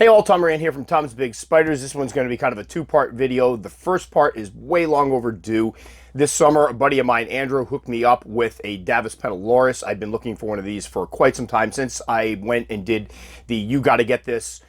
Hey all, Tom Moran here from Tom's Big Spiders. This one's going to be kind of a two-part video. The first part is way long overdue. This summer, a buddy of mine, Andrew, hooked me up with a pentaloris. I've been looking for one of these for quite some time since I went and did the You Gotta Get This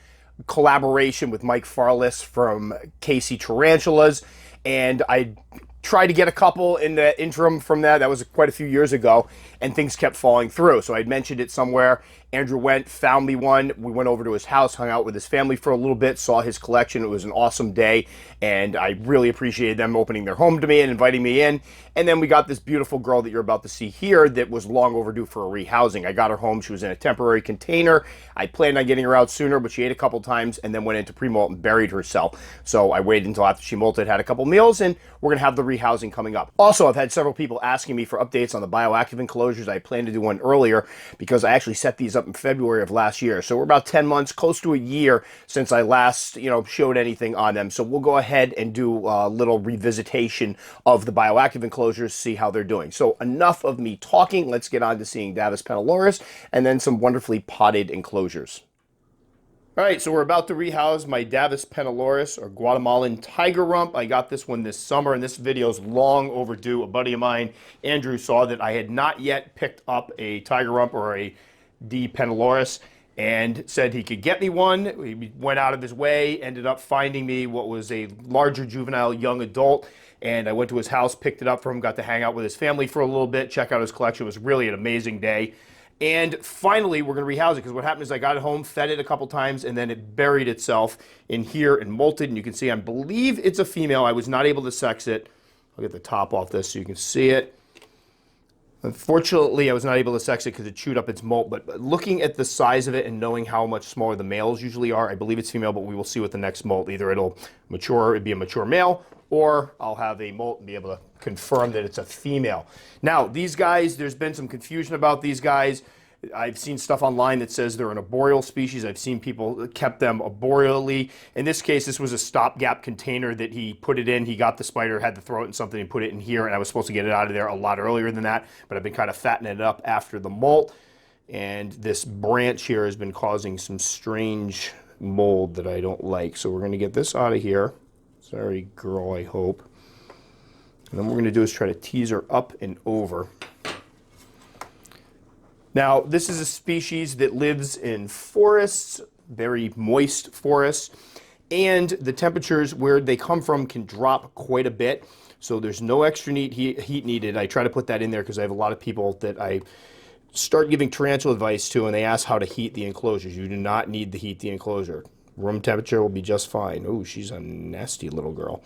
collaboration with Mike Farless from KC Tarantulas, and I tried to get a couple in the interim from that. That was quite a few years ago, and things kept falling through. So I'd mentioned it somewhere. Andrew went, found me one. We went over to his house, hung out with his family for a little bit, saw his collection. It was an awesome day, and I really appreciated them opening their home to me and inviting me in. And then we got this beautiful girl that you're about to see here that was long overdue for a rehousing. I got her home. She was in a temporary container. I planned on getting her out sooner, but she ate a couple times and then went into pre-molt and buried herself. So I waited until after she molted, had a couple meals, and we're going to have the rehousing coming up. Also, I've had several people asking me for updates on the Bioactive Enclosures. I planned to do one earlier because I actually set these up in February of last year. So we're about 10 months, close to a year since I last, showed anything on them. So we'll go ahead and do a little revisitation of the Bioactive Enclosures, see how they're doing. So enough of me talking. Let's get on to seeing pentaloris and then some wonderfully potted enclosures. All right, so we're about to rehouse my pentaloris, or Guatemalan tiger rump. I got this one this summer, and this video is long overdue. A buddy of mine, Andrew, saw that I had not yet picked up a tiger rump or a pentaloris and said he could get me one. He went out of his way, ended up finding me what was a larger juvenile young adult, and I went to his house, picked it up for him, got to hang out with his family for a little bit, check out his collection. It was really an amazing day. And finally, we're going to rehouse it, because what happened is I got it home, fed it a couple times, and then it buried itself in here and molted. And you can see, I believe it's a female. I was not able to sex it. I'll get the top off this so you can see it. Unfortunately, I was not able to sex it because it chewed up its molt. But looking at the size of it and knowing how much smaller the males usually are, I believe it's female, but we will see with the next molt. Either it'll mature, it'd be a mature male, or I'll have a molt and be able to confirm that it's a female. Now, these guys, there's been some confusion about these guys. I've seen stuff online that says they're an arboreal species. I've seen people kept them arboreally. In this case, this was a stopgap container that he put it in. He got the spider, had to throw it in something and put it in here, and I was supposed to get it out of there a lot earlier than that, but I've been kind of fattening it up after the molt. And this branch here has been causing some strange mold that I don't like. So we're going to get this out of here. Sorry, girl, I hope. And then what we're going to do is try to tease her up and over. Now, this is a species that lives in forests, very moist forests, and the temperatures where they come from can drop quite a bit, so there's no extra heat needed. I try to put that in there because I have a lot of people that I start giving tarantula advice to, and they ask how to heat the enclosures. You do not need to heat the enclosure. Room temperature will be just fine. Oh, she's a nasty little girl.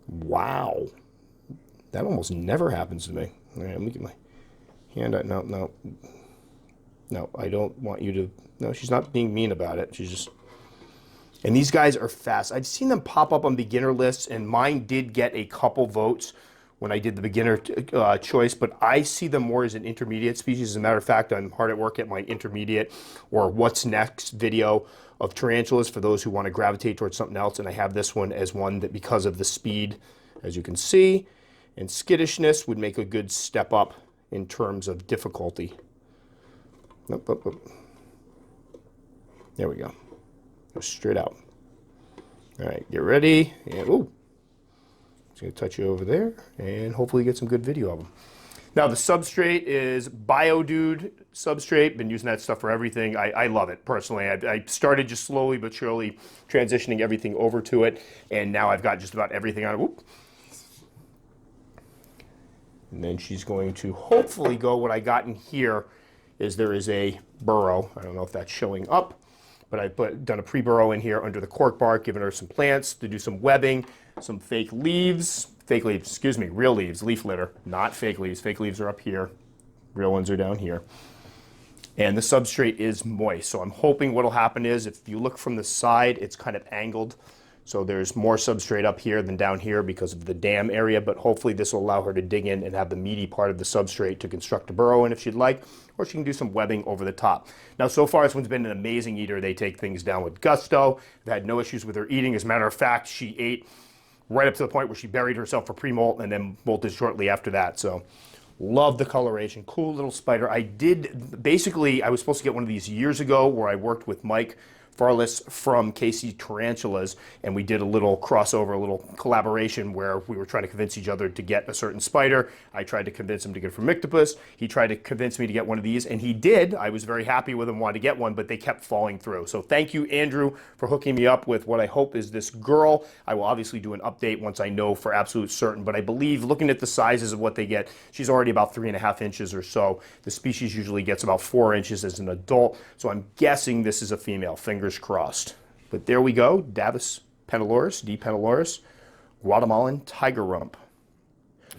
Wow. That almost never happens to me. All right, let me get my hand out. No, I don't want you to. No, she's not being mean about it. She's just. And these guys are fast. I've seen them pop up on beginner lists, and mine did get a couple votes when I did the beginner choice, but I see them more as an intermediate species. As a matter of fact, I'm hard at work at my intermediate or what's next video of tarantulas for those who want to gravitate towards something else, and I have this one as one that, because of the speed, as you can see, and skittishness, would make a good step up in terms of difficulty. Nope. There we go. Go straight out. All right, get ready. And ooh, just gonna touch you over there, and hopefully get some good video of them. Now, the substrate is Bioactive substrate. Been using that stuff for everything. I love it personally. I started just slowly but surely transitioning everything over to it, and now I've got just about everything on it. Whoop. And then she's going to hopefully go. What I got in here is there is a burrow. I don't know if that's showing up, but I've done a pre-burrow in here under the cork bark, giving her some plants to do some webbing, some fake leaves, real leaves, leaf litter, not fake leaves. Fake leaves are up here. Real ones are down here. And the substrate is moist. So I'm hoping what'll happen is, if you look from the side, it's kind of angled. So there's more substrate up here than down here because of the dam area, but hopefully this will allow her to dig in and have the meaty part of the substrate to construct a burrow in if she'd like, or she can do some webbing over the top. Now, so far, this one's been an amazing eater. They take things down with gusto. I've had no issues with her eating. As a matter of fact, she ate right up to the point where she buried herself for pre-molt and then molted shortly after that. So love the coloration. Cool little spider. I was supposed to get one of these years ago where I worked with Mike Farless from Casey Tarantulas, and we did a little crossover, a little collaboration where we were trying to convince each other to get a certain spider. I tried to convince him to get from Mictopus. He tried to convince me to get one of these, and he did. I was very happy with him, wanted to get one, but they kept falling through. So thank you, Andrew, for hooking me up with what I hope is this girl. I will obviously do an update once I know for absolute certain, but I believe, looking at the sizes of what they get, she's already about 3.5 inches or so. The species usually gets about 4 inches as an adult, so I'm guessing this is a female. Fingers crossed. But there we go, Davis pentaloris, D. pentaloris, Guatemalan tiger rump.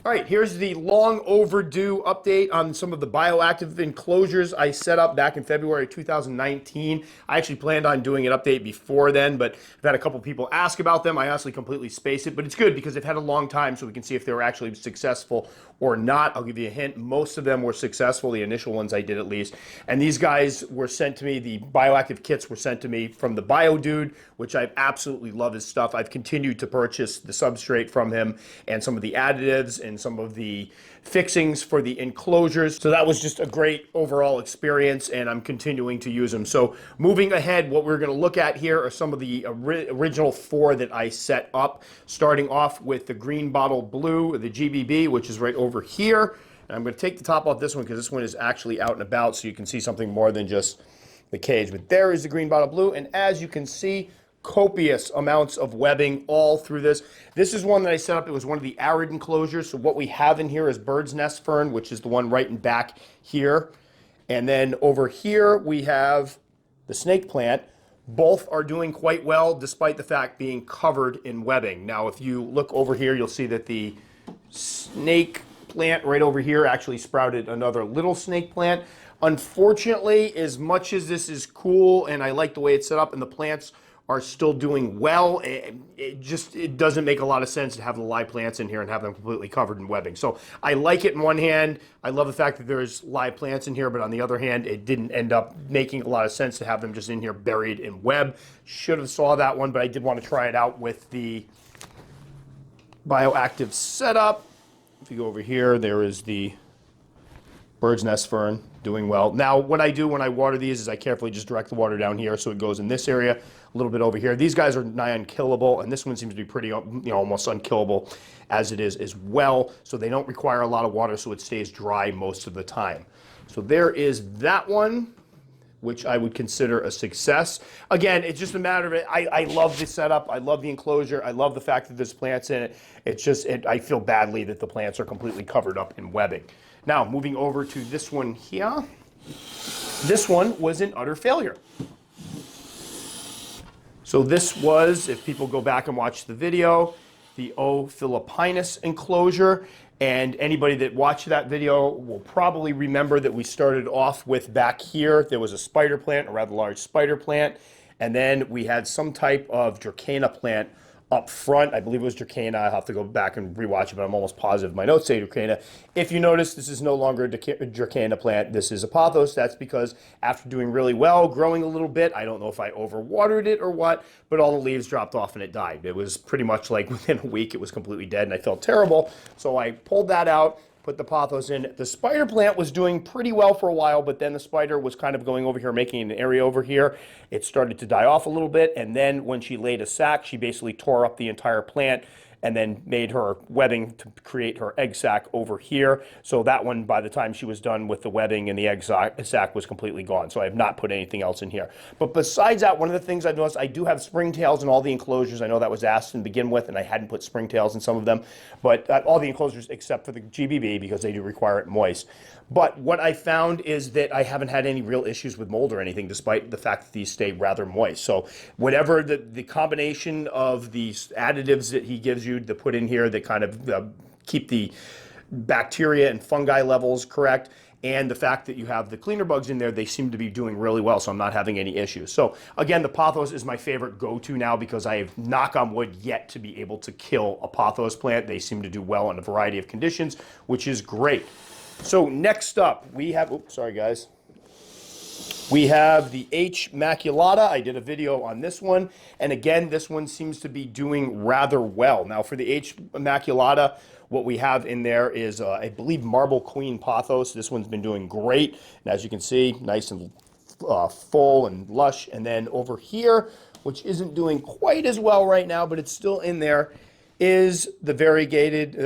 All right, here's the long overdue update on some of the bioactive enclosures I set up back in February 2019. I actually planned on doing an update before then, but I've had a couple people ask about them. I honestly completely spaced it, but it's good because they've had a long time, so we can see if they were actually successful or not. I'll give you a hint. Most of them were successful, the initial ones I did at least. And these guys were sent to me, the bioactive kits were sent to me from the Bio Dude, which I absolutely love his stuff. I've continued to purchase the substrate from him and some of the additives and some of the fixings for the enclosures. So that was just a great overall experience, and I'm continuing to use them. So moving ahead, what we're going to look at here are some of the original 4 that I set up, starting off with the green bottle blue, the GBB, which is right over here. And I'm going to take the top off this one because this one is actually out and about, so you can see something more than just the cage. But there is the green bottle blue, and as you can see, copious amounts of webbing all through this. This is one that I set up. It was one of the arid enclosures. So what we have in here is bird's nest fern, which is the one right in back here. And then over here we have the snake plant. Both are doing quite well despite the fact being covered in webbing. Now if you look over here, you'll see that the snake plant right over here actually sprouted another little snake plant. Unfortunately, as much as this is cool and I like the way it's set up and the plants are still doing well, it doesn't make a lot of sense to have the live plants in here and have them completely covered in webbing. So I like it in one hand. I love the fact that there's live plants in here, but on the other hand, it didn't end up making a lot of sense to have them just in here buried in web. Should have saw that one, but I did want to try it out with the bioactive setup. If you go over here, there is the bird's nest fern doing well. Now, what I do when I water these is I carefully just direct the water down here so it goes in this area, a little bit over here. These guys are nigh unkillable, and this one seems to be pretty, almost unkillable as it is as well. So they don't require a lot of water, so it stays dry most of the time. So there is that one, which I would consider a success. Again, it's just a matter of it. I love the setup. I love the enclosure. I love the fact that there's plants in it. It's just, I feel badly that the plants are completely covered up in webbing. Now, moving over to this one here. This one was an utter failure. So this was, if people go back and watch the video, the O. philippinus enclosure. And anybody that watched that video will probably remember that we started off with back here, there was a spider plant, a rather large spider plant. And then we had some type of Dracaena plant up front. I believe it was Dracaena. I'll have to go back and rewatch it, but I'm almost positive my notes say Dracaena. If you notice, this is no longer a Dracaena plant. This is a pothos. That's because after doing really well, growing a little bit, I don't know if I overwatered it or what, but all the leaves dropped off and it died. It was pretty much like within a week, it was completely dead and I felt terrible. So I pulled that out, put the pothos in. The spider plant was doing pretty well for a while, but then the spider was kind of going over here, making an area over here. It started to die off a little bit, and then when she laid a sac, she basically tore up the entire plant and then made her webbing to create her egg sac over here. So that one, by the time she was done with the webbing and the egg sac was completely gone. So I have not put anything else in here. But besides that, one of the things I've noticed, I do have springtails in all the enclosures. I know that was asked to begin with, and I hadn't put springtails in some of them, but all the enclosures except for the GBB because they do require it moist. But what I found is that I haven't had any real issues with mold or anything, despite the fact that these stay rather moist. So whatever the combination of these additives that he gives you to put in here that kind of keep the bacteria and fungi levels correct, and the fact that you have the cleaner bugs in there, they seem to be doing really well, so I'm not having any issues. So again, the pothos is my favorite go-to now because I have, knock on wood, yet to be able to kill a pothos plant. They seem to do well in a variety of conditions, which is great. So next up, we have, oops, sorry guys. We have the H. Maculata. I did a video on this one, and again, this one seems to be doing rather well. Now for the H. Maculata, what we have in there is, I believe, Marble Queen Pothos. This one's been doing great, and as you can see, nice and full and lush. And then over here, which isn't doing quite as well right now, but it's still in there, is the variegated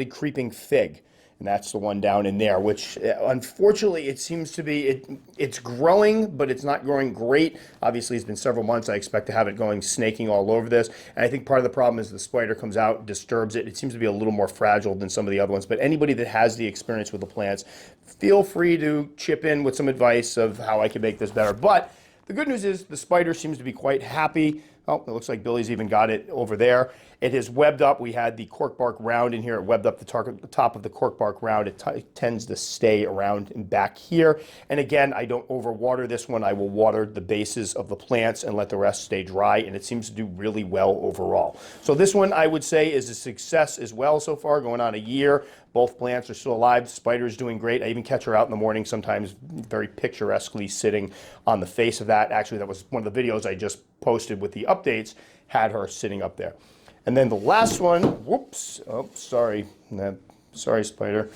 creeping fig. And that's the one down in there, which unfortunately it seems to be, it's growing, but it's not growing great. Obviously, it's been several months. I expect to have it going snaking all over this. And I think part of the problem is the spider comes out, disturbs it. It seems to be a little more fragile than some of the other ones. But anybody that has the experience with the plants, feel free to chip in with some advice of how I can make this better. But the good news is the spider seems to be quite happy. Oh, it looks like Billy's even got it over there. It has webbed up. We had the cork bark round in here. It webbed up the top of the cork bark round. It tends to stay around and back here. And again, I don't overwater this one. I will water the bases of the plants and let the rest stay dry. And it seems to do really well overall. So this one I would say is a success as well so far, going on a year. Both plants are still alive. Spider's doing great. I even catch her out in the morning, sometimes very picturesquely sitting on the face of that. Actually, that was one of the videos I just posted with the updates, had her sitting up there. And then the last one, whoops, oh, sorry, sorry, spider,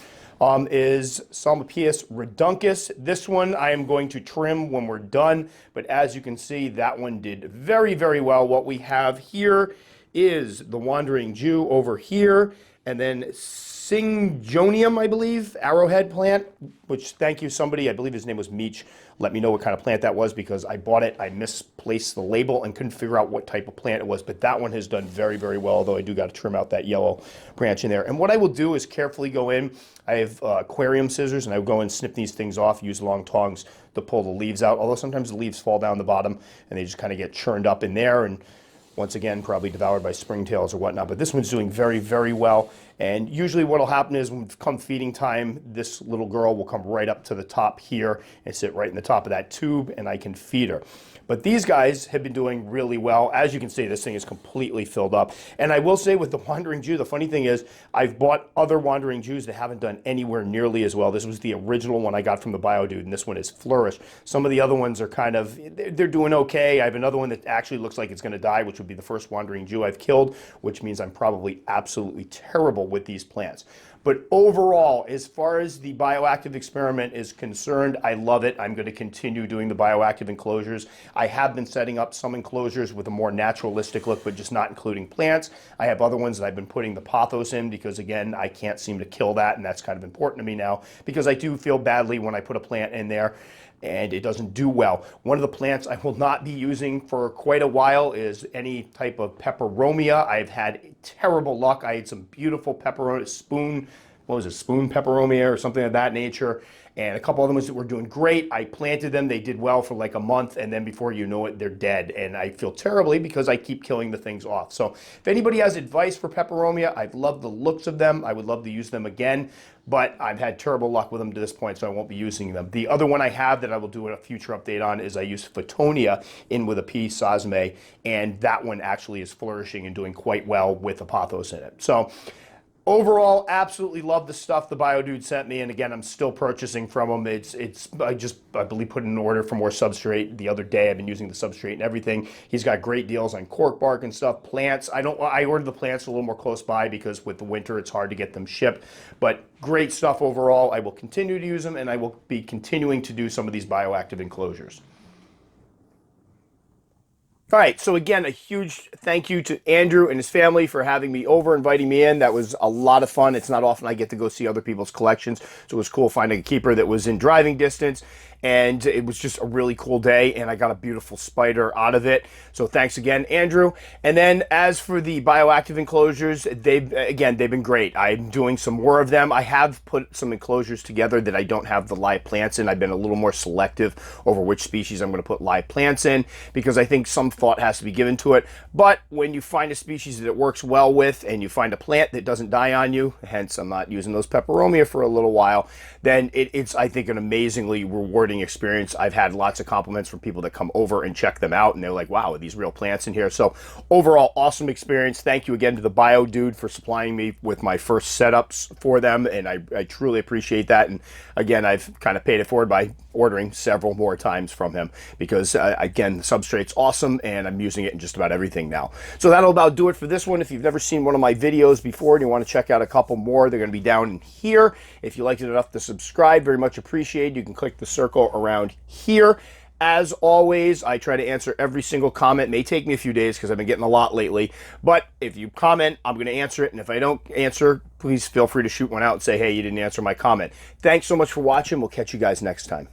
is Salmopius reduncus. This one I am going to trim when we're done, but as you can see, that one did very, very well. What we have here is the Wandering Jew over here, and then Syngonium, I believe, arrowhead plant, which, thank you, somebody, I believe his name was Meech, let me know what kind of plant that was because I bought it, I misplaced the label and couldn't figure out what type of plant it was, but that one has done very, very well, although I do got to trim out that yellow branch in there. And what I will do is carefully go in, I have aquarium scissors, and I will go and snip these things off, use long tongs to pull the leaves out, although sometimes the leaves fall down the bottom and they just kind of get churned up in there, and once again, probably devoured by springtails or whatnot, but this one's doing very, very well. And usually what will happen is when come feeding time, this little girl will come right up to the top here and sit right in the top of that tube, and I can feed her. But these guys have been doing really well. As you can see, this thing is completely filled up. And I will say with the Wandering Jew, the funny thing is I've bought other Wandering Jews that haven't done anywhere nearly as well. This was the original one I got from the Biodude, and this one is flourished. Some of the other ones are kind of, they're doing okay. I have another one that actually looks like it's going to die, which would be the first Wandering Jew I've killed, which means I'm probably absolutely terrible with these plants. But overall, as far as the bioactive experiment is concerned, I love it. I'm going to continue doing the bioactive enclosures. I have been setting up some enclosures with a more naturalistic look, but just not including plants. I have other ones that I've been putting the pothos in because, again, I can't seem to kill that, and that's kind of important to me now because I do feel badly when I put a plant in there and it doesn't do well. One of the plants I will not be using for quite a while is any type of peperomia. I've had terrible luck. I had some beautiful peperomia, spoon peperomia or something of that nature, and a couple of them that were doing great. I planted them, they did well for like a month, and then before you know it, they're dead. And I feel terribly because I keep killing the things off. So if anybody has advice for peperomia, I love the looks of them. I would love to use them again, but I've had terrible luck with them to this point, so I won't be using them. The other one I have that I will do a future update on is I use Photonia in with a P. Sazame, and that one actually is flourishing and doing quite well with the pothos in it. So overall, absolutely love the stuff the Biodude sent me, and again, I'm still purchasing from him. I believe put in an order for more Substrate the other day. I've been using the Substrate and everything. He's got great deals on cork bark and stuff. Plants, I ordered the plants a little more close by because with the winter it's hard to get them shipped, but great stuff overall. I will continue to use them, and I will be continuing to do some of these bioactive enclosures. All right, so again, a huge thank you to Andrew and his family for having me over, inviting me in. That was a lot of fun. It's not often I get to go see other people's collections, so it was cool finding a keeper that was in driving distance, and it was just a really cool day, and I got a beautiful spider out of it. So thanks again, Andrew. And then as for the bioactive enclosures, they've been great. I'm doing some more of them. I have put some enclosures together that I don't have the live plants in. I've been a little more selective over which species I'm going to put live plants in because I think some thought has to be given to it. But when you find a species that it works well with and you find a plant that doesn't die on you, hence I'm not using those peperomia for a little while, then it's I think an amazingly rewarding experience. I've had lots of compliments from people that come over and check them out, and they're like, wow, are these real plants in here? So overall, awesome experience. Thank you again to the Biodude for supplying me with my first setups for them, and I truly appreciate that. And again, I've kind of paid it forward by ordering several more times from him because again, the Substrate's awesome, and I'm using it in just about everything now. So that'll about do it for this one. If you've never seen one of my videos before and you want to check out a couple more, they're going to be down in here. If you liked it enough to subscribe, very much appreciated. You can click the circle circle around here. As always, I try to answer every single comment. It may take me a few days because I've been getting a lot lately. But if you comment, I'm going to answer it. And if I don't answer, please feel free to shoot one out and say, hey, you didn't answer my comment. Thanks so much for watching. We'll catch you guys next time.